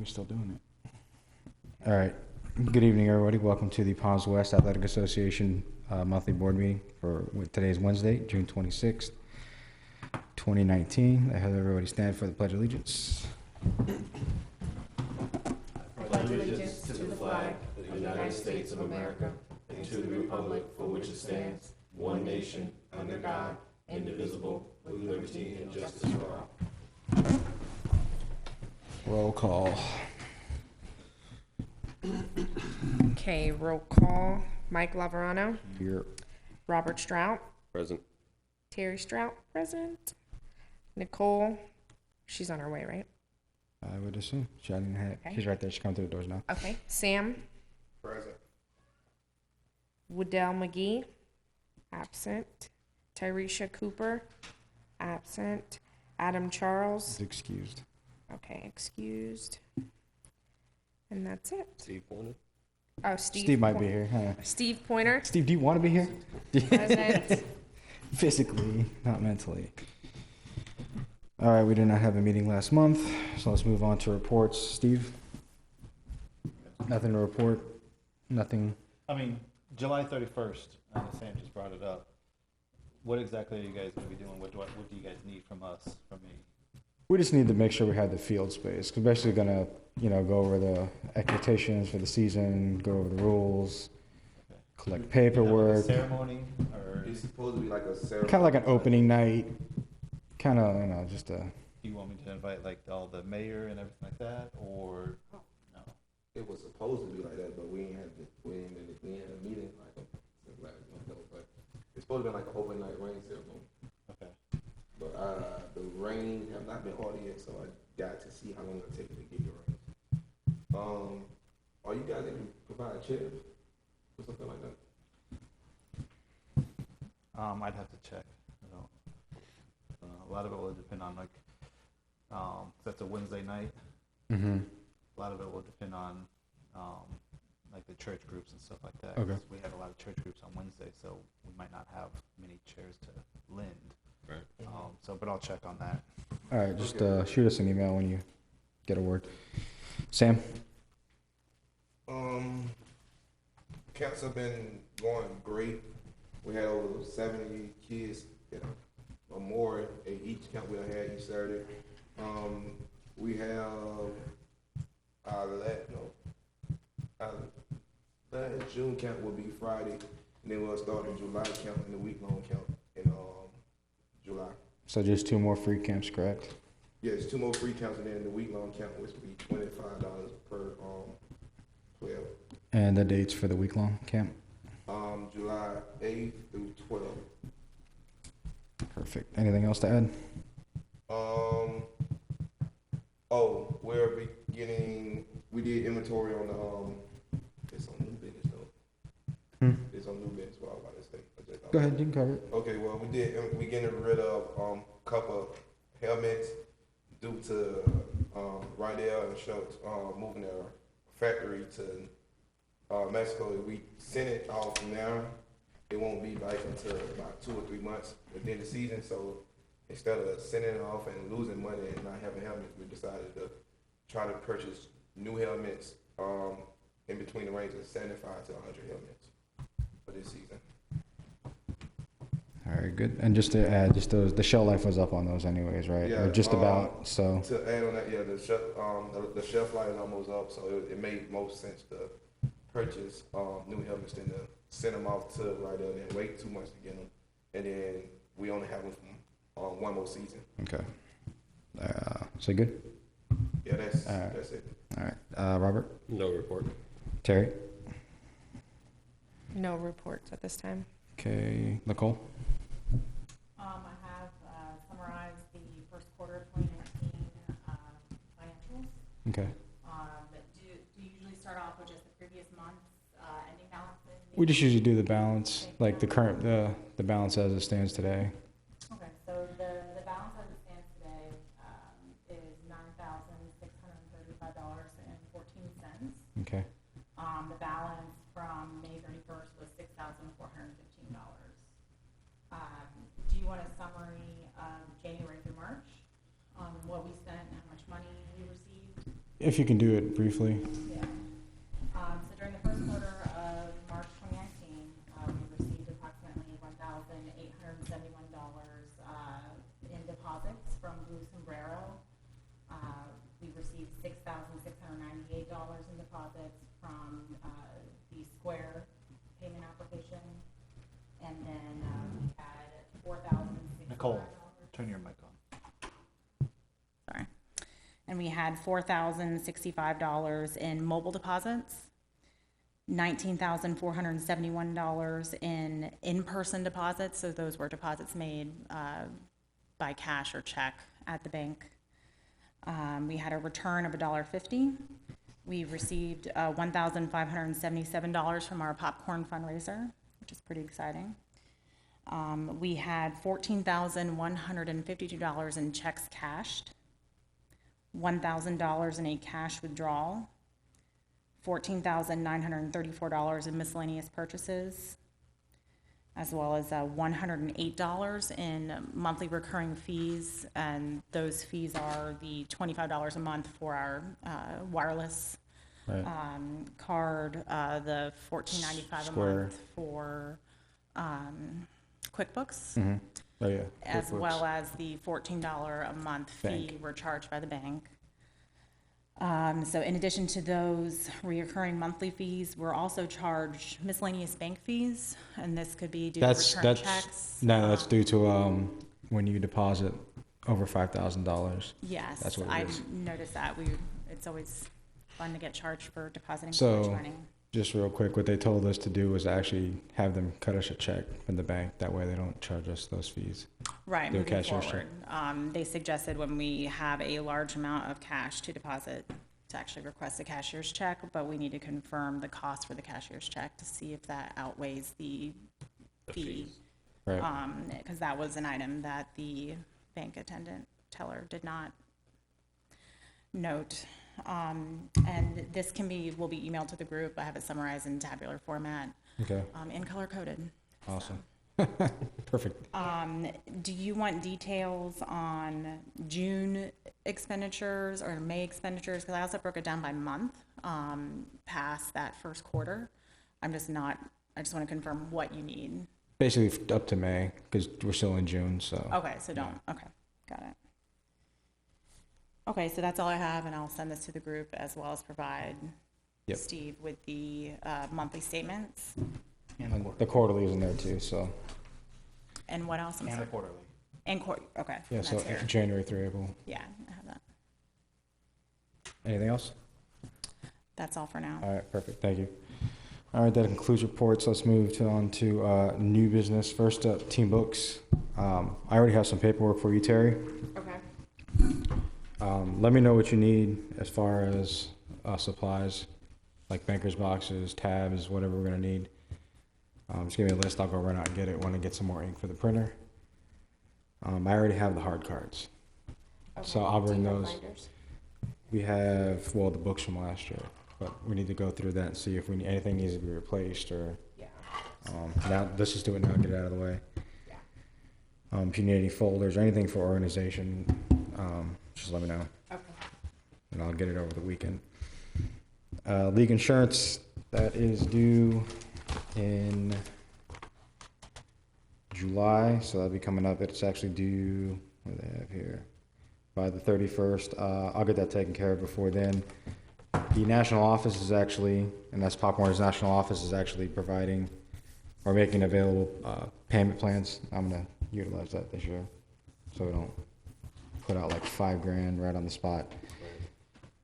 still doing it. All right. Good evening, everybody. Welcome to the Palms West Athletic Association monthly board meeting today's Wednesday, June 26th, 2019. I have everybody stand for the Pledge of Allegiance. I pledge allegiance to the flag of the United States of America and to the republic for which it stands, one nation, under God, indivisible, with liberty and justice for all. Roll call. Okay, roll call. Mike Laverano. Here. Robert Strout. Present. Terry Strout, present. Nicole, she's on her way, right? I would assume. Okay. She's right there. She's coming through the doors now. Okay. Sam. Present. Woodell McGee, absent. Tyresha Cooper, absent. Adam Charles, Is excused. okay, excused. And that's it. Steve Pointer. Oh, Steve. Steve might be here. Huh? Steve Pointer, Steve, do you want to be here? present. Physically, not mentally. All right, we did not have a meeting last month, so let's move on to reports. Steve? Nothing to report? Nothing? I mean, July 31st, I know Sam just brought it up. What exactly are you guys going to be doing? What do you guys need from us, from me? We just need to make sure we have the field space, because we're basically going to, go over the expectations for the season, go over the rules, Okay. collect Do you have, like, paperwork. a ceremony, or It's supposed to be like a ceremony. Kind of like an opening night, kind of, just a... do you want me to invite like all the mayor and everything like that, or no? It was supposed to be like that, but we ain't had a meeting like last month though. But it's supposed to be like an overnight rain ceremony. Okay. But the rain have not been ordered yet, so I got to see how long it take to get the rain. Are you guys able to provide chairs or something like that? I'd have to check. You know, a lot of it will depend on like, that's a Wednesday night. Mm-hmm. A lot of it will depend on, like the church groups and stuff like that. Okay. 'Cause we have a lot of church groups on Wednesday, so we might not have many chairs to lend. Right. But I'll check on that. All right, just shoot us an email when you get a word. Sam? Camps have been going great. We had over 70 kids, or more at each camp we done had each Saturday. We have our last June camp will be Friday, and then we'll start the July camp and the week-long camp in July. So just 2 more free camps, correct? Yeah, it's 2 more free camps, and then the week-long camp, which will be $25 per player. And the dates for the week-long camp? July 8th through 12th. Perfect. Anything else to add? We did inventory on the, it's on new business though. It's on new business, what I was about to say. Go ahead, you can cover it. Okay, well, we getting rid of a couple of helmets due to Rydell and Schultz moving their factory to Mexico. If we send it off now, it won't be back until about 2 or 3 months within the season. So instead of sending it off and losing money and not having helmets, we decided to try to purchase new helmets in between the range of 75 to 100 helmets for this season. All right, good. And just to add, the shelf life was up on those anyways, right? Yeah, Or just about, so. To add on that, yeah, the shelf life is almost up, so it made most sense to purchase new helmets than to send them off to right there and wait 2 months to get them, and then we only have them from 1 more season. Okay. So good? Yeah, that's All right. that's it. All right. Robert? No report. Terry? No reports at this time. Okay. Nicole? I have summarized the first quarter of 2019 financials. Okay. But do you usually start off with just the previous month's ending balances? We just usually do the balance, like the current, the balance as it stands today. Okay, so the balance as it stands today is $9,635.14. Okay. The balance from May 31st was $6,415. Do you want a summary of January through March on what we spent and how much money we received? If you can do it briefly. Yeah. So during the first quarter of March 2019, we received approximately $1,871 in deposits from Blue Sombrero. We received $6,698 in deposits from the Square payment application, and then we had $4,065. Nicole, turn your mic on. Sorry. And we had $4,065 in mobile deposits, $19,471 in in-person deposits. So those were deposits made by cash or check at the bank. We had a return of $1.50. We received $1,577 from our popcorn fundraiser, which is pretty exciting. We had $14,152 in checks cashed, $1,000 in a cash withdrawal, $14,934 in miscellaneous purchases, as well as $108 in monthly recurring fees, and those fees are the $25 a month for our wireless Right. card, the $14.95 a Square. month for QuickBooks, Mm-hmm. Oh, yeah. as QuickBooks. well as the $14 a month fee Bank. we're charged by the bank. So in addition to those reoccurring monthly fees, we're also charged miscellaneous bank fees, and this could be due to return checks. No, that's due to, when you deposit over $5,000. Yes, That's what it I is. noticed that. It's always fun to get charged for depositing so So- much money. Just real quick, what they told us to do was actually have them cut us a check from the bank. That way they don't charge us those fees. Right, do a moving cashier's forward. They suggested when we have a large amount of cash to deposit, to actually request a cashier's check, but we need to confirm the cost for the cashier's check to see if that outweighs the fee. Right. Because that was an item that the bank attendant teller did not note. And this will be emailed to the group. I have it summarized in tabular format, Okay. in color coded. Awesome. Perfect. Do you want details on June expenditures or May expenditures? Because I also broke it down by month, past that first quarter. I just want to confirm what you need. Basically up to May, because we're still in June, so. Okay, so okay, got it. Okay, so that's all I have, and I'll send this to the group as well as provide Yep. Steve with the monthly statements. And the quarterly is in there too, so. And what else? I'm And the sorry. quarterly. Okay. Yeah, so that's fair. January through April. Yeah, I have that. Anything else? That's all for now. All right, perfect. Thank you. All right, that concludes reports. Let's move on to new business. First up, Team Books. I already have some paperwork for you, Terry. Okay. Let me know what you need as far as supplies, like banker's boxes, tabs, whatever we're gonna need. Just give me a list. I'll go run out and get it when I get some more ink for the printer. I already have the hard cards. So I'll bring Do you have those. binders? We have, well, the books from last year, but we need to go through that and see if anything needs to be replaced or, Yeah. now, let's just do it now and get it out of the way. If you need any folders or anything for organization, just let me know Okay. and I'll get it over the weekend. League insurance, that is due in July, so that'll be coming up. It's actually due, what do they have here? By the 31st. I'll get that taken care of before then. The national office is actually, and that's Popcorn's national office, is actually providing or making available payment plans. I'm gonna utilize that this year, so we don't put out like $5,000 right on the spot.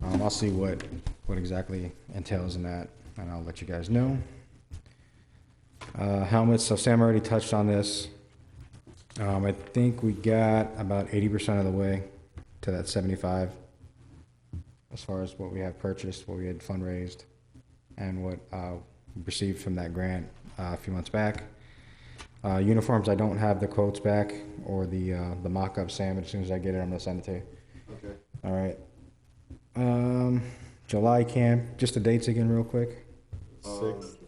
I'll see what exactly entails in that, and I'll let you guys know. Helmets, so Sam already touched on this. I think we got about 80% of the way to that 75 as far as what we have purchased, what we had fundraised, and what we received from that grant a few months back. Uniforms, I don't have the quotes back or the mock-up, Sam. As soon as I get it, I'm gonna send it to you. Okay. All right. July camp, just the dates again real quick. 6th,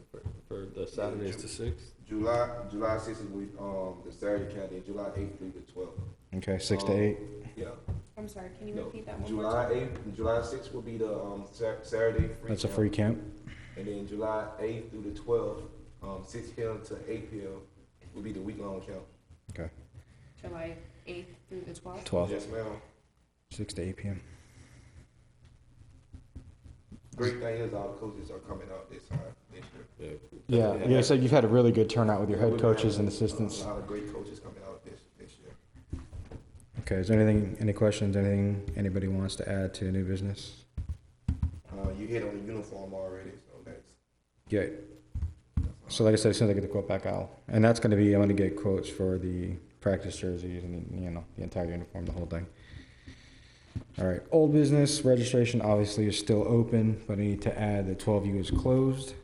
for the Saturdays to 6th. July 6th is the Saturday county, July 8th through the 12th. Okay, 6 to 8. Yeah. And I'm sorry, can you No, repeat that one more July time? 8th, July 6th will be the Saturday free That's a camp. free camp. And then July 8th through the 12th, 6 p.m. to 8 p.m. will be the week-long camp. Okay. July 8th through the 12th? 12, Yes, ma'am. 6 to 8 p.m. Great thing is all the coaches are coming out this time this year. Yeah, so you've had a really good turnout with your head We've coaches had and assistants. A lot of great coaches coming out this year. Okay, is there anything, any questions, anything anybody wants to add to new business? You hit on the uniform already, so that's Yeah. So like I said, as soon as I get the quote back out, and that's going to be, I'm going to get quotes for the practice jerseys and, you know, the entire uniform, the whole thing. All right, old business registration obviously is still open, but I need to add that 12U is closed.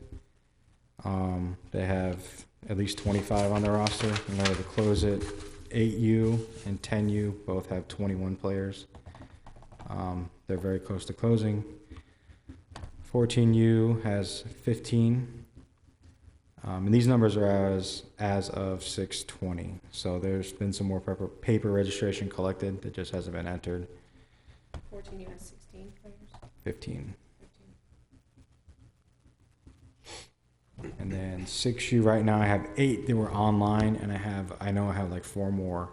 They have at least 25 on their roster. In order to close it, 8U and 10U both have 21 players. They're very close to closing. 14U has 15. And these numbers are as of 6/20. So there's been some more paper registration collected that just hasn't been entered. 14, you have 16 players? 15. 15. And then 6U right now I have 8 that were online, and I know I have like 4 more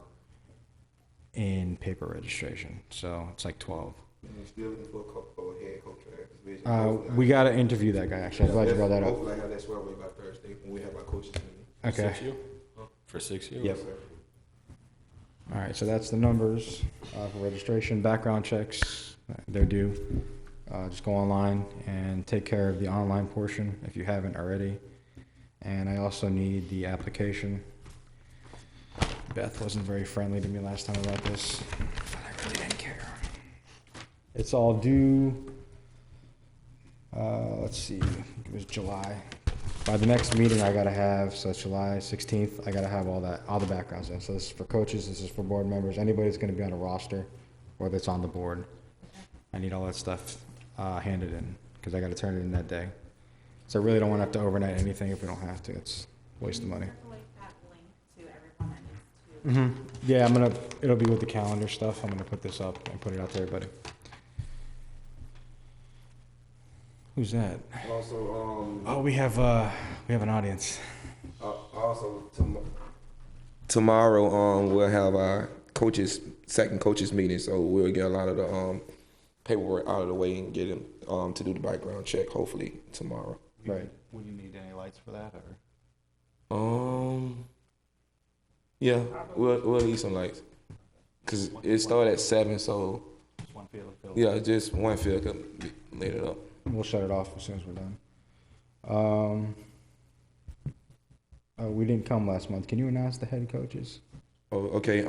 in paper registration. So it's like 12. and we're still looking for a head coach for that division. We got to interview that guy, actually. I'm glad you brought that up. Hopefully I have that squared away by Thursday when we have our coaches meeting. Okay. 6U? For 6U? Yep. All right, so that's the numbers for registration. Background checks, they're due. Just go online and take care of the online portion if you haven't already. And I also need the application. Beth wasn't very friendly to me last time about this, but I really didn't care. It's all due, let's see, it was July. By the next meeting I gotta have, so it's July 16th, I gotta have all the backgrounds in. So this is for coaches, this is for board members, anybody that's gonna be on a roster or that's on the board. I need all that stuff handed in, because I gotta turn it in that day. So I really don't wanna have to overnight anything if we don't have to, it's a waste of money. Circulate that link to everyone that needs to. Yeah, it'll be with the calendar stuff, I'm gonna put this up and put it out to everybody. Who's that? Also, Oh, we have an audience. tomorrow, we'll have our second coaches meeting, so we'll get a lot of the paperwork out of the way and get them to do the background check. Hopefully tomorrow. Right. Would you need any lights for that, or? Yeah, we'll need some lights, cause it started at 7, so Just one field of field? yeah, just one field can lit it up. We'll shut it off as soon as we're done. We didn't come last month. Can you announce the head coaches? Oh, okay.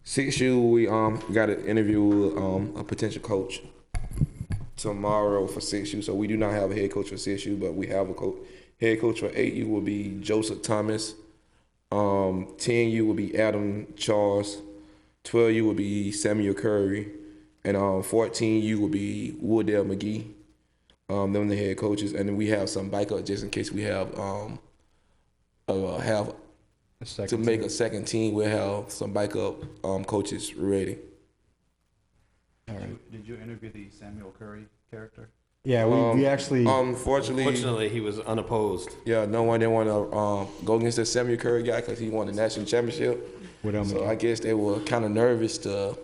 6U, we got an interview with a potential coach tomorrow for 6U. So we do not have a head coach for 6U, but we have a head coach for 8U will be Joseph Thomas. 10U will be Adam Charles. 12U will be Samuel Curry. And 14U will be Woodell McGee. Them the head coaches, and then we have some backup just in case we have to make a second team. We'll have some backup coaches ready. All right. Did you interview the Samuel Curry character? Yeah, we actually. Unfortunately, Fortunately, he was unopposed. yeah, no one didn't want to go against the Samuel Curry guy because he won the national championship. So I guess they were kind of nervous to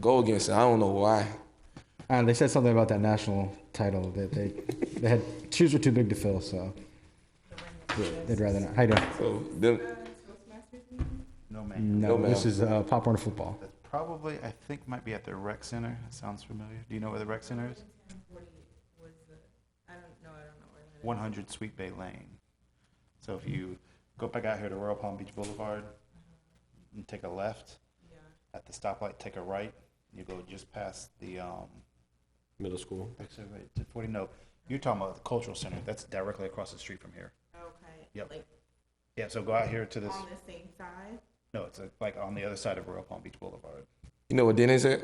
go against it. I don't know why. And they said something about that national title that they had shoes were too big to fill, so they'd rather not. How you doing? So them, No, man. No, No, ma'am. this is Pop Warner football. That's probably, I think, might be at the rec center. That sounds familiar. Do you know where the rec center is? 100 Sweet Bay Lane. So if you go back out here to Royal Palm Beach Boulevard and take a left, at the stoplight, take a right, you go just past the Middle school. actually, wait, to 40. No, you're talking about the cultural center. That's directly across the street from here. Okay. Yep. Like Yeah. So go out here to this. on the same side. No, it's like on the other side of Royal Palm Beach Boulevard. you know what Denny's at?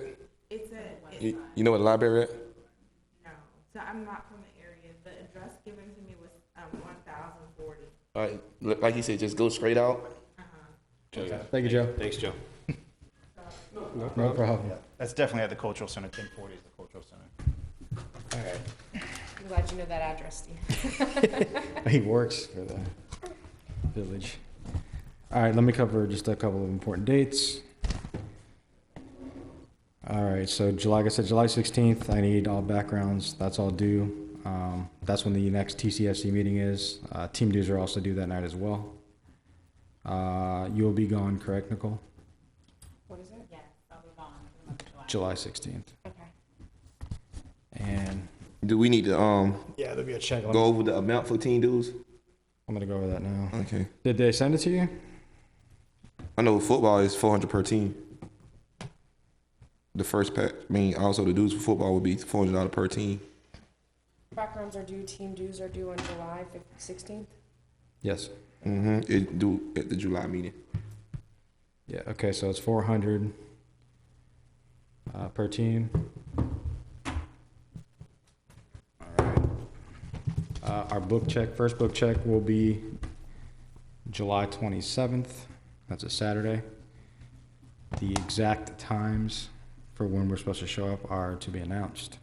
It's a. It's You know what the library at? no. So I'm not from the area. The address given to me was 1040. All right, like you said, just go straight out. Uh huh. Okay. Thank you, Joe. Thanks, Joe. No problem. Yeah, that's definitely at the cultural center. 1040 is the cultural center. All right. I'm glad you know that address, Steve. He works for the village. All right, let me cover just a couple of important dates. All right, so like I said, July 16th, I need all backgrounds. That's all due. That's when the next TCFC meeting is. Team dues are also due that night as well. You'll be gone, correct, Nicole? What is it? Yes, I'll be gone for the month of July. July 16th. Okay. And Do we need to yeah, there'll be a check. go over the amount for team dues? I'm gonna go over that now. Okay. Did they send it to you? I know football is 400 per team. The first pack, also the dues for football would be $400 per team. Backgrounds are due, team dues are due on July 16th. Yes. It due at the July meeting. Yeah. Okay. So it's 400 per team. All right. Our first book check will be July 27th. That's a Saturday. The exact times for when we're supposed to show up are to be announced.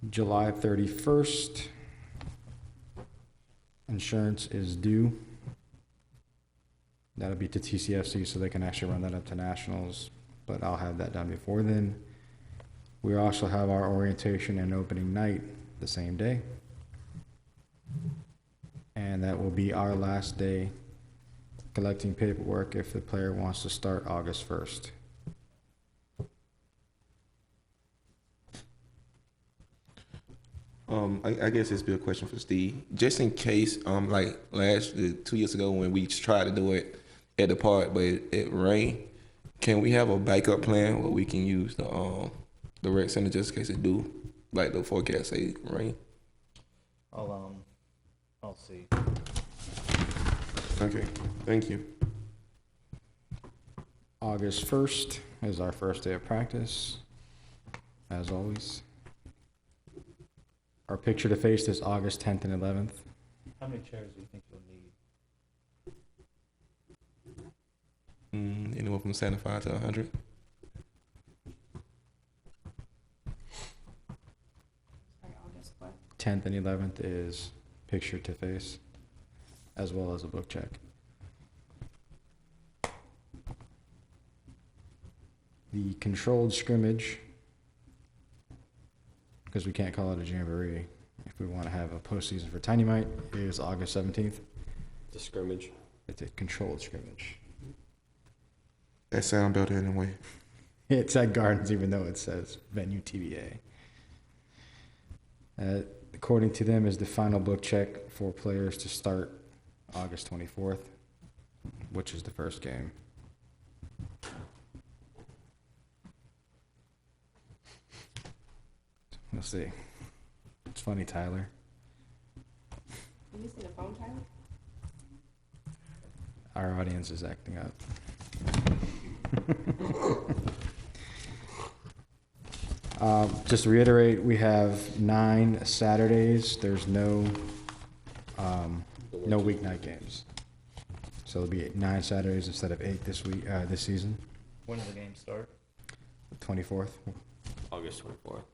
July 31st, insurance is due. That'll be to TCFC so they can actually run that up to nationals, but I'll have that done before then. We also have our orientation and opening night the same day. And that will be our last day collecting paperwork if the player wants to start August 1st. I guess this be a question for Steve. Just in case, like 2 years ago when we tried to do it at the park, but it rained, can we have a backup plan where we can use the rec center just in case it do, like the forecast say rain? I'll see. Okay, thank you. August 1st is our first day of practice, as always. Our picture to face is August 10th and 11th. How many chairs do you think you'll need? Anywhere from 75 to 100. Sorry, August what? 10th and 11th is picture to face, as well as a book check. The controlled scrimmage, because we can't call it a jamboree, if we want to have a postseason for Tiny Mite, is August 17th. The scrimmage. It's a controlled scrimmage. That sound better anyway. It's at Gardens, even though it says venue TBA. According to them, is the final book check for players to start August 24th, which is the first game. We'll see. It's funny, Tyler. Are you using a phone, Tyler? Our audience is acting up. Just to reiterate, we have 9 Saturdays. There's no weeknight games. So it'll be 9 Saturdays instead of 8 this season. When do the games start? 24th. August 24th.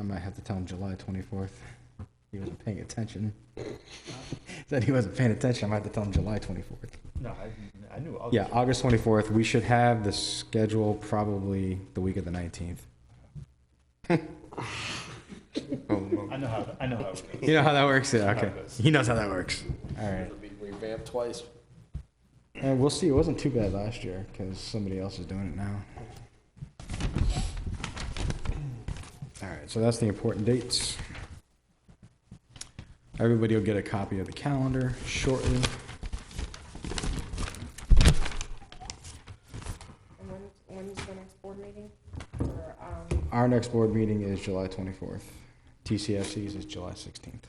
I might have to tell him July 24th. He wasn't paying attention. Said he wasn't paying attention. I might have to tell him July 24th. No, I knew August. Yeah, August 24th. We should have the schedule probably the week of the 19th. Oh, I know how it goes. You know how that works? Yeah, How okay. it goes. He knows how that works. All right. It'll be revamped twice. And we'll see. It wasn't too bad last year because somebody else is doing it now. All right, so that's the important dates. Everybody will get a copy of the calendar shortly. And when's the next board meeting? Or, Our next board meeting is July 24th. TCFC's is July 16th.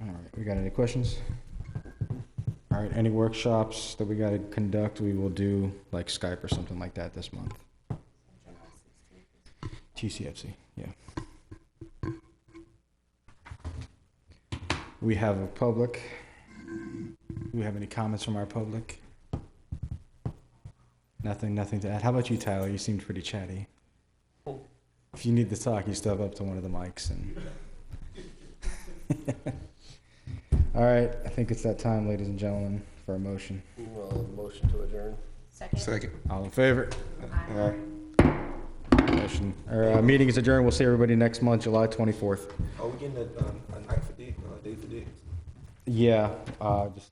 All right, we got any questions? All right, any workshops that we got to conduct, we will do like Skype or something like that this month. TCFC, yeah. We have a public. Do we have any comments from our public? Nothing to add. How about you, Tyler? You seemed pretty chatty. If you need to talk, you step up to one of the mics and. All right, I think it's that time, ladies and gentlemen, for a motion. Motion to adjourn. Second. All in favor? Aye. Motion, meeting is adjourned. We'll see everybody next month, July 24th. Are we getting a night for Dick, date for Dick? Yeah, just